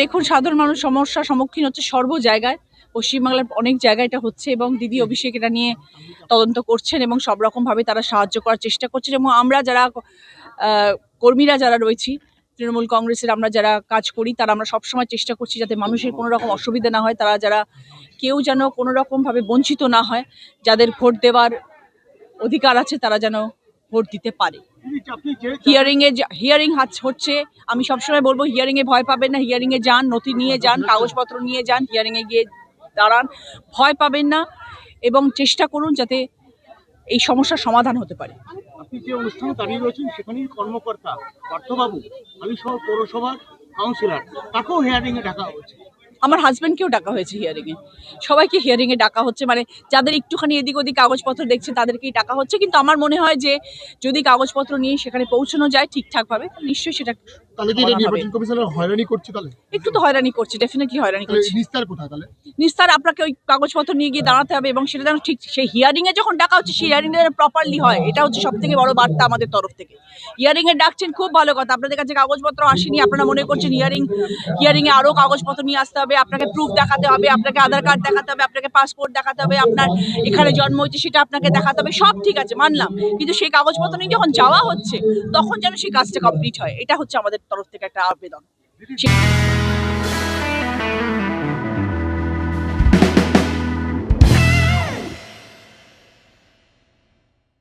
দেখুন, সাধারণ মানুষ সমস্যার সম্মুখীন হচ্ছে সর্ব জায়গায়। পশ্চিমবাংলার অনেক জায়গায় এটা হচ্ছে এবং দিদি অভিষেক এটা নিয়ে তদন্ত করছেন এবং সব রকমভাবে তারা সাহায্য করার চেষ্টা করছেন। এবং আমরা যারা কর্মীরা যারা রয়েছি তৃণমূল কংগ্রেসের, আমরা যারা কাজ করি তারা আমরা সবসময় চেষ্টা করছি যাতে মানুষের কোনো রকম অসুবিধা না হয়, তারা যারা কেউ যেন কোনো রকমভাবে বঞ্চিত না হয়, যাদের ভোট দেওয়ার অধিকার আছে তারা যেন ভোট দিতে পারে। হিয়ারিং হচ্ছে, আমি সবসময় বলবো হিয়ারিং এ ভয় পাবেন না, হিয়ারিং এ যান, নথি নিয়ে যান, কাগজপত্র নিয়ে যান, হিয়ারিং এ গিয়ে দাঁড়ান, ভয় পাবেন না এবং চেষ্টা করুন যাতে এই সমস্যার সমাধান হতে পারে। আপনি যে অনুষ্ঠানে দাঁড়িয়ে রয়েছেন সেখানেই কর্মকর্তা পার্থবাবু হালিশহর পৌরসভার কাউন্সিলর, তাকেও হিয়ারিং এ ডাকা হয়েছে। আমার হাজব্যান্ডকেও ডাকা হয়েছে হিয়ারিং এ, সবাইকে হিয়ারিং এ ডাকা হচ্ছে, মানে যাদের একটুখানি এদিক ওদিক কাগজপত্র দেখছে তাদেরকেই ডাকা হচ্ছে। কিন্তু আমার মনে হয় যে যদি কাগজপত্র নিয়ে সেখানে পৌঁছানো যায় ঠিকঠাক ভাবে, নিশ্চয়ই সেটা একটু তো হয়রানি করছে, ডেফিনেটলি হয়রানি করছে। নিস্তার আপনাকে ওই কাগজপত্র নিয়ে গিয়ে দাঁড়াতে হবে এবং সেটা যেন ঠিক সেই হিয়ারিং এ যখন ডাকা হচ্ছে সেই হিয়ারিং এ প্রপারলি হয়, এটা হচ্ছে সব থেকে বড় বার্তা আমাদের তরফ থেকে। হিয়ারিং এ ডাকছেন, খুব ভালো কথা। আপনাদের কাছে কাগজপত্র আসেনি, আপনারা মনে করছেন হিয়ারিং এ আরো কাগজপত্র নিয়ে আসতে হবে, আপনাকে প্রুফ দেখাতে হবে, আপনাকে আধার কার্ড দেখাতে হবে, আপনাকে পাসপোর্ট দেখাতে হবে, আপনার এখানে জন্ম হয়েছে সেটা আপনাকে দেখাতে হবে, সব ঠিক আছে মানলাম, কিন্তু সেই কাগজপত্র নিয়ে যখন যাওয়া হচ্ছে তখন যেন সেই কাজটা কমপ্লিট হয়, এটা হচ্ছে আমাদের তরফ থেকে একটা আবেদন।